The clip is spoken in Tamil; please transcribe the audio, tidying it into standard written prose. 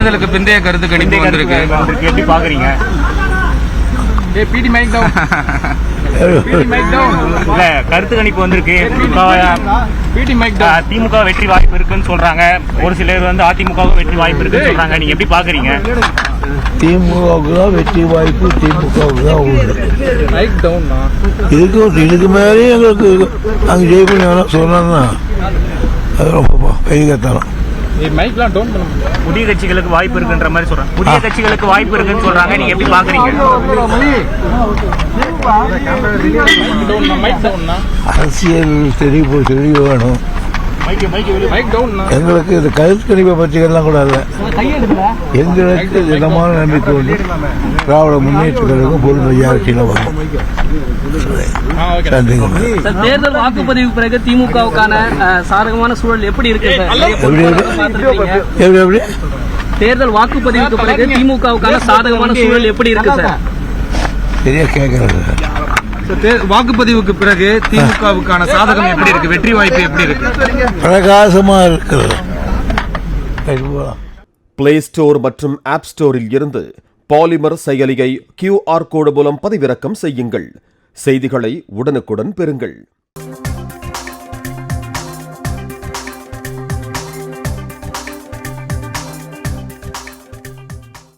தேர்தலுக்கு பிந்தைய கருத்து கணிப்பு வந்திருக்கு. எப்படி பாக்குறீங்க? இல்ல கருத்து கணிப்பு வந்திருக்கு. திமுக வெற்றி வாய்ப்பு இருக்குன்னு சொல்றாங்க. ஒரு சிலர் வந்து அதிமுகவும் வெற்றி வாய்ப்பு இருக்குன்னு சொல்றாங்க. நீங்க எப்படி பாக்குறீங்க? திமுகவுக்கு தான் வெற்றி வாய்ப்பு, திமுகவுக்கு தான் உண்டு. இதுக்கு மேலே எங்களுக்கு அங்கே ஜெயிப்போம் சொன்னா அது ரொம்ப கைகத்தலாம். புதிய கட்சிகளுக்கு வாய்ப்பு இருக்குன்ற மாதிரி சொல்றாங்க. புதிய கட்சிகளுக்கு வாய்ப்பு இருக்குன்னு சொல்றாங்க. நீங்க எப்படி பாக்குறீங்க? அரசியல் தெளிவு வேணும் எங்களுக்கு. இந்த கருத்து கணிப்பை பற்றிகள்லாம் கூட இல்லை. எங்களுக்கு திடமான நம்பிக்கை உண்டு. திராவிட முன்னேற்ற கழகம் பொருள் ஆட்சியில் வரும். தேர்தல் வாக்குப்பதிவு பிறகு திமுகவுக்கான சாதகமான சூழல் எப்படி இருக்கு? எப்படி தேர்தல் வாக்குப்பதிவுக்கு பிறகு திமுகவுக்கான சாதகமான சூழல் எப்படி இருக்கு சார்? சரியா கேட்கறது. வாக்குப்பதிவுக்கு பிறகு திமுகவுக்கான சாதகம் எப்படி இருக்கு? வெற்றி வாய்ப்பு எப்படி இருக்கு? பிரகாசமா இருக்கிறது. பிளே ஸ்டோர் மற்றும் ஆப் ஸ்டோரில் இருந்து பாலிமர் செயலியை QR கோடு மூலம் பதிவிறக்கம் செய்யுங்கள். செய்திகளை உடனுக்குடன் பெறுங்கள்.